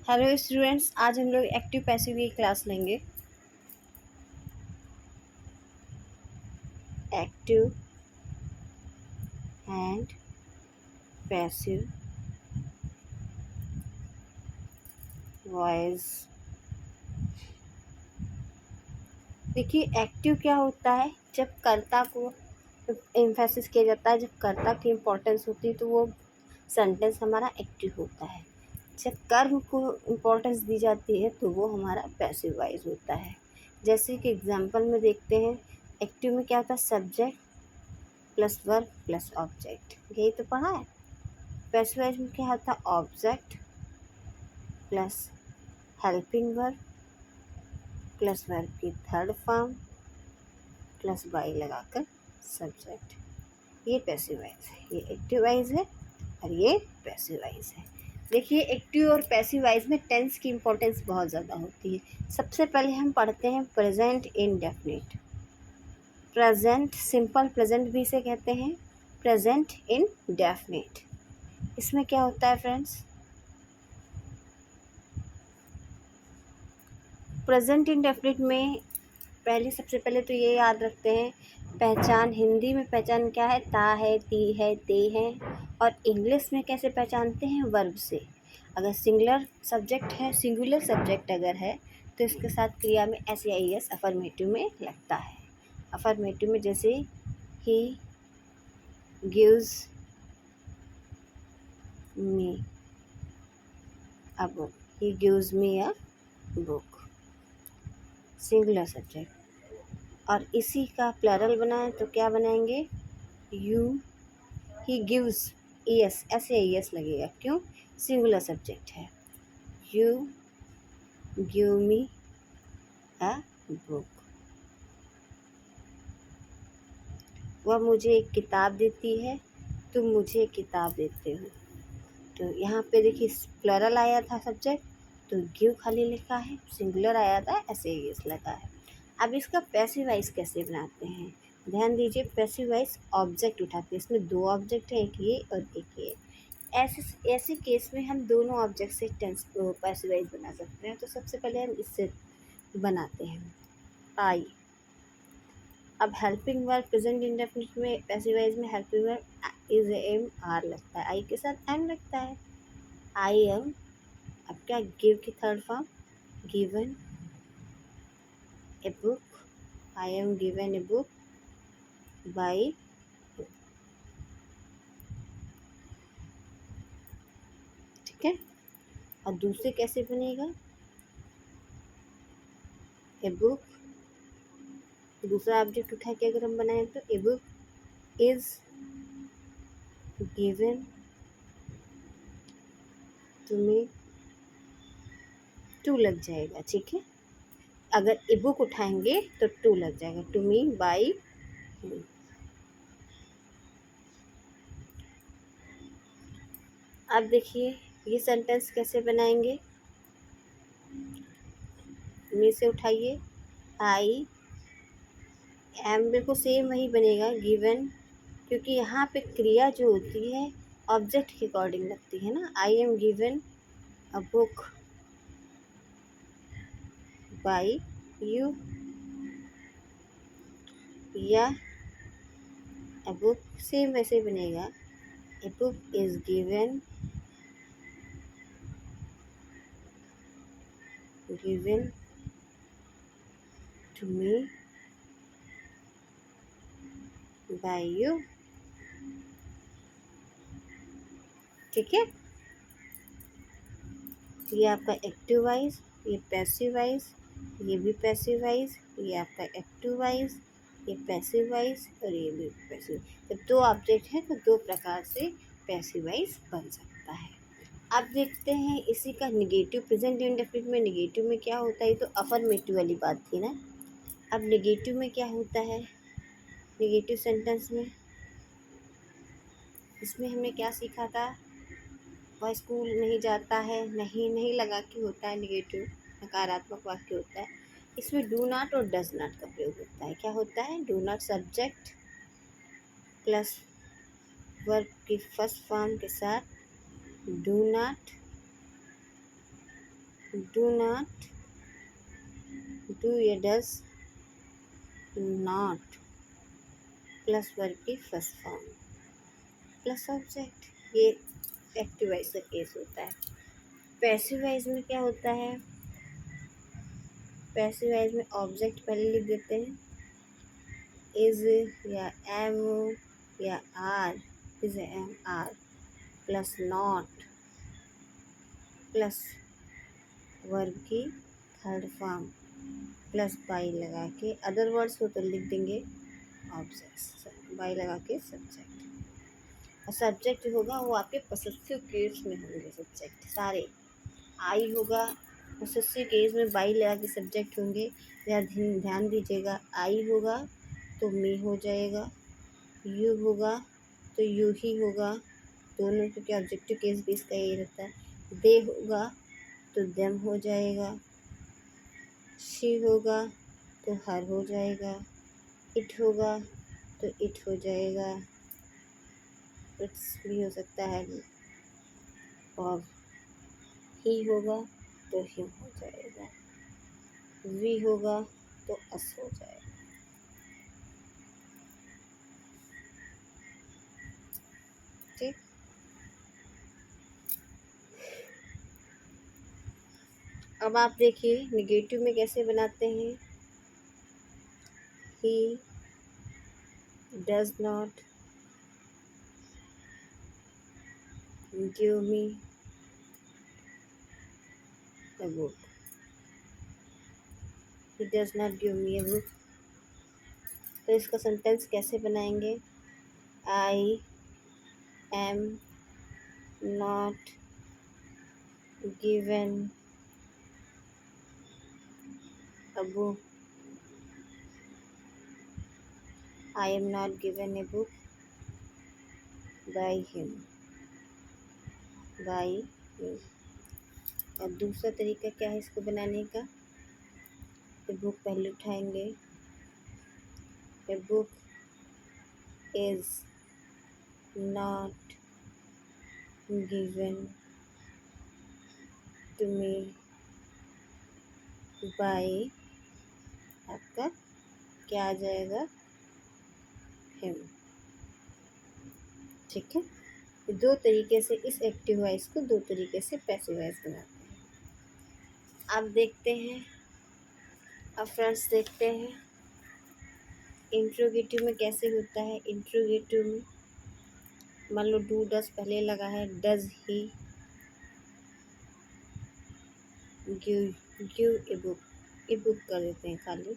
Hello students, आज हम लोग एक्टिव पैसिव की क्लास लेंगे। Active and passive voice. देखिए, एक्टिव क्या होता है? जब कर्ता को एम्फेसिस किया जाता है, जब कर्ता की इम्पोर्टेंस होती है तो वो सेंटेंस हमारा एक्टिव होता है। जब कर्म को इम्पोर्टेंस दी जाती है तो वो हमारा पैसिव वॉइस होता है। जैसे कि एग्जांपल में देखते हैं, एक्टिव में क्या होता है? Subject plus verb plus object, यही तो पढ़ा है। पैसिव वॉइस में क्या होता है? Object plus helping verb plus verb की थर्ड फॉर्म प्लस वाई लगाकर सब्जेक्ट। ये पैसिव वॉइस है, ये एक्टिव वॉइस है और ये पैसिव वॉइस है। देखिए, एक्टिव और पैसिव वॉइस में टेंस की इम्पोर्टेंस बहुत ज़्यादा होती है। सबसे पहले हम पढ़ते हैं present indefinite. Present simple present भी इसे कहते हैं, प्रेजेंट इंडेफिनिट। इसमें क्या होता है फ्रेंड्स? प्रेजेंट इंडेफिनिट में सबसे पहले तो ये याद रखते हैं, पहचान हिंदी में पहचान क्या है? ता है, ती है, ते हैं। और इंग्लिश में कैसे पहचानते हैं? वर्ब से। अगर सिंगुलर सब्जेक्ट अगर है तो इसके साथ क्रिया में एस या एस अफर्मेटिव में लगता है। अफर्मेटिव में जैसे he gives me a book, he gives me a book, singular subject. और इसी का प्लरल बनाएं तो क्या बनाएंगे? यू ही गिव्स, एस ऐसे एस लगेगा, क्यों? सिंगुलर सब्जेक्ट है। You give me a book, वह मुझे एक किताब देती है, तुम मुझे एक किताब देते हो। तो यहाँ पे देखिए, प्लरल आया था सब्जेक्ट तो गिव खाली लिखा है, सिंगुलर आया था ऐसे एस लगा है। अब इसका पैसिव वॉइस कैसे बनाते हैं? ध्यान दीजिए, पैसिव वॉइस ऑब्जेक्ट उठाते हैं। इसमें दो ऑब्जेक्ट है, एक ये और एक ये। ऐसे ऐसे केस में हम दोनों ऑब्जेक्ट से टेंस पैसिव वॉइस बना सकते हैं। तो सबसे पहले हम इससे बनाते हैं, आई। अब हेल्पिंग वर्ब प्रेजेंट इंडेफिनिट में पैसिव वॉइस में helping verb is am are लगता है, आई के साथ एम लगता है। आई एम, अब क्या? गिव की third form given a book, I am given a book by, ठीक है। और दूसरे कैसे बनेगा? ए बुक, दूसरा ऑब्जेक्ट उठा के अगर हम बनाएं तो a book is given to me, to लग जाएगा, ठीक है। अगर ए बुक उठाएंगे तो टू लग जाएगा, टू मी बाई। अब देखिए, ये सेंटेंस कैसे बनाएंगे? मी से उठाइए, आई एम, बिल्कुल सेम वही बनेगा, गिवन, क्योंकि यहाँ पे क्रिया जो होती है ऑब्जेक्ट के अकॉर्डिंग लगती है ना। I am given a book by you, या अ बुक सेम वैसे बनेगा, a book is given to me by you, ठीक है। ये आपका एक्टिव वॉइस, ये पैसिव वॉइस, ये भी पैसिव वॉइस, ये आपका एक्टिव वॉइस, ये पैसिव वॉइस और ये भी पैसिव। जब दो ऑब्जेक्ट है तो दो प्रकार से पैसिव वॉइस बन सकता है। अब देखते हैं इसी का निगेटिव। प्रेजेंट इंडेफिनिट में निगेटिव में क्या होता है? तो अफर्मेटिव वाली बात थी ना। अब निगेटिव में क्या होता है? निगेटिव सेंटेंस में इसमें हमने क्या सीखा था? वह स्कूल नहीं जाता है, नहीं नहीं लगा के होता है निगेटिव, नकारात्मक वाक्य होता है। इसमें डू नॉट और डज नॉट का प्रयोग होता है। क्या होता है? Do not subject plus verb की फर्स्ट फॉर्म के साथ do not do not, do या डज नॉट प्लस वर्ब की फर्स्ट फॉर्म प्लस ऑब्जेक्ट, ये एक्टिव वॉइस का केस होता है। पैसिव वॉइस में क्या होता है, पैसिव वॉइस में ऑब्जेक्ट पहले लिख देते हैं, इज या एम या are, is am are plus not plus verb की थर्ड फॉर्म प्लस बाई लगा के, अदर वर्ड्स हो तो लिख देंगे ऑब्जेक्ट्स, बाई लगा के सब्जेक्ट। और सब्जेक्ट होगा वो आपके पॉसेसिव केस में होंगे सब्जेक्ट सारे। आई होगा पॉसेसिव केस में, बाई लगा के सब्जेक्ट होंगे। ध्यान दीजिएगा, आई होगा तो मी हो जाएगा, यू होगा तो यू ही होगा, दोनों, क्योंकि ऑब्जेक्टिव केस भी इसका यही रहता है। दे होगा तो देम हो जाएगा, शी होगा तो हर हो जाएगा, इट होगा तो इट हो जाएगा, इट्स भी हो सकता है, और ही होगा तो हिम हो जाएगा, वी होगा तो अस हो जाएगा। ठीक, अब आप देखिए निगेटिव में कैसे बनाते हैं। He does not give me a book, he does not give me a book। तो इसका सेंटेंस कैसे बनाएंगे, आई am not given a book, I am not given a book by him, by him। और दूसरा तरीका क्या है इसको बनाने का, ए बुक पहले उठाएंगे, a book is not given to me by, आपका क्या आ जाएगा, हिम। ठीक है, दो तरीके से इस एक्टिव वॉइस को, दो तरीके से पैसिव वॉइस बनाते हैं। अब देखते हैं, अब फ्रेंड्स देखते हैं इंट्रोगेटिव में कैसे होता है। इंट्रोगेटिव में मान लो डू डज पहले लगा है, does he give a book, a book कर देते हैं, खाली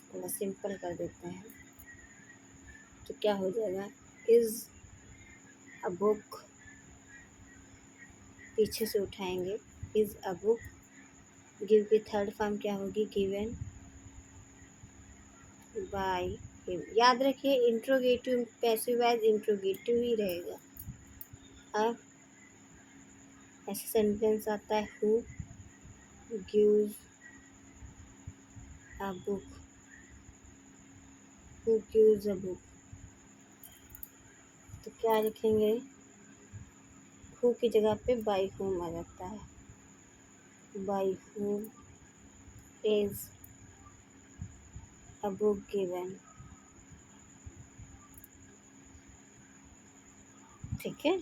थोड़ा सिंपल कर देते हैं, तो क्या हो जाएगा, इज अ बुक, पीछे से उठाएंगे, इज अ बुक, गिव की थर्ड फॉर्म क्या होगी, गिवन बाय हिम। याद रखिए इंट्रोगेटिव पैसिव वॉइस इंट्रोगेटिव ही रहेगा। अब ऐसा सेंटेंस आता है, who gives a book, who gives a book, तो क्या लिखेंगे, हु की जगह पे बाय हुम आ जाता है, by whom is a book given. ठीक है,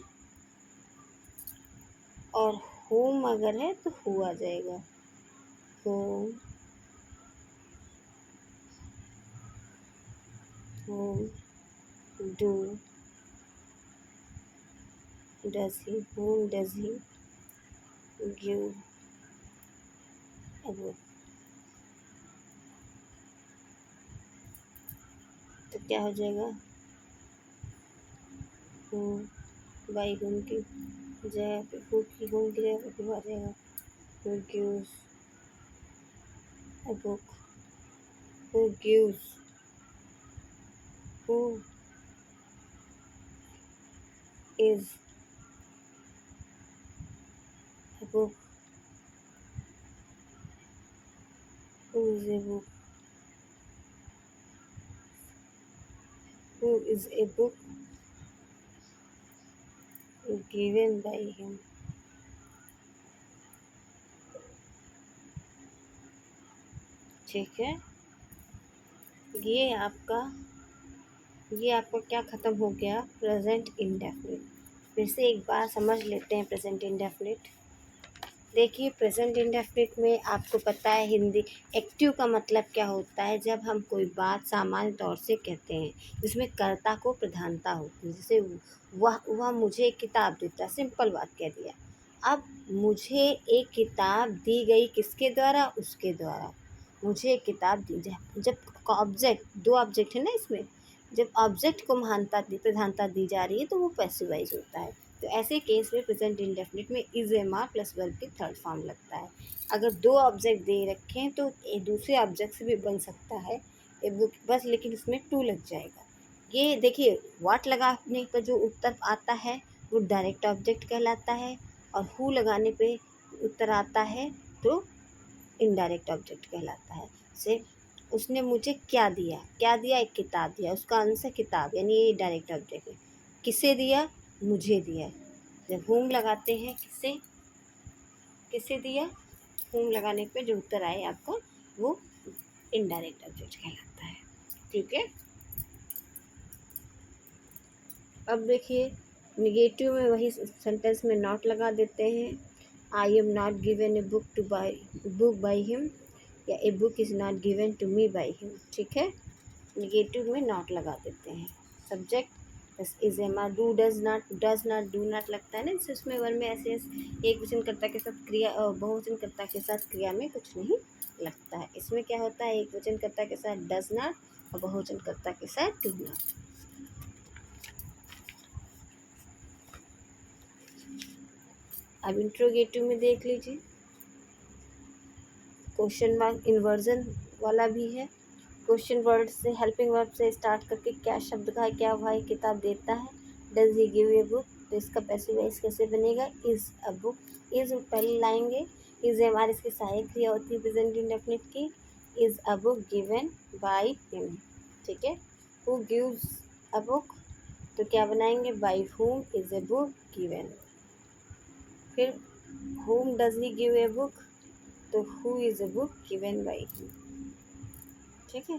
और होम अगर है तो हु आ जाएगा, home, home do does he, home does he give a book. तो क्या हो जाएगा, हु बाई होम की जगह पे, हु की होम की जगह पे हु आ जाएगा, who gives a book, who gives, who is a book, who is a book, who is a book given by him. ठीक है। ये आपका ये आपका क्या ख़त्म हो गया, प्रेजेंट इंडेफिनिट। फिर से एक बार समझ लेते हैं प्रेजेंट इंडेफिनिट। देखिए प्रेजेंट इंडेफिनिट में आपको पता है हिंदी एक्टिव का मतलब क्या होता है, जब हम कोई बात सामान्य तौर से कहते हैं जिसमें कर्ता को प्रधानता होती है। जैसे वह मुझे एक किताब देता है, सिंपल बात कह दिया। अब मुझे एक किताब दी गई किसके द्वारा, उसके द्वारा। मुझे एक किताब दी जाए, जब ऑब्जेक्ट, दो ऑब्जेक्ट है ना इसमें, जब ऑब्जेक्ट को प्रधानता दी जा रही है तो वो पैसिवाइज होता है। तो ऐसे केस में प्रेजेंट इंडेफिनिट में is am are plus verb की थर्ड फॉर्म लगता है। अगर दो ऑब्जेक्ट दे रखे हैं तो एक दूसरे ऑब्जेक्ट से भी बन सकता है बस, लेकिन इसमें टू लग जाएगा। ये देखिए व्हाट लगाने पर जो उत्तर आता है वो डायरेक्ट ऑब्जेक्ट कहलाता है, और हु लगाने पे उत्तर आता है तो इनडायरेक्ट ऑब्जेक्ट कहलाता है। से उसने मुझे क्या दिया, क्या दिया, एक किताब दिया, उसका आंसर किताब, यानी ये डायरेक्ट ऑब्जेक्ट है। किसे दिया, मुझे दिया। जब होम लगाते हैं किसे किसे दिया, होम लगाने पे जो उत्तर आए आपका वो इनडायरेक्ट ऑब्जेक्ट कहलाता है। ठीक है। अब देखिए निगेटिव में वही सेंटेंस में नॉट लगा देते हैं। I am not given a book by him, या a book is not given to me by him. ठीक है, निगेटिव में नॉट लगा देते हैं। सब्जेक्ट बस is am are, does not do not लगता है ना, इससे उसमें वन में ऐसे एक वचनकर्ता के साथ क्रिया, बहुवचनकर्ता के साथ क्रिया में कुछ नहीं लगता है। इसमें क्या होता है, एक वचनकर्ता के साथ डज नॉट और बहुवचनकर्ता के साथ डू नॉट। अब इंट्रोगेटिव में देख लीजिए, क्वेश्चन मार्क इन्वर्जन वाला भी है। क्वेश्चन वर्ड से, हेल्पिंग वर्ब से स्टार्ट करके क्या शब्द का है, क्या भाई किताब देता है। Does he give a book, तो इसका पैसिव वॉइस कैसे बनेगा, इज अ बुक। इज पहले लाएंगे, इज हमारी इसकी सहायक क्रिया होती है प्रेजेंट इंडेफिनिट की। Is a book given by him. ठीक है, हु गिव्स अ बुक, तो क्या बनाएंगे, by whom is a book given. फिर whom does he give a book, तो who is a book given by him. ठीक है।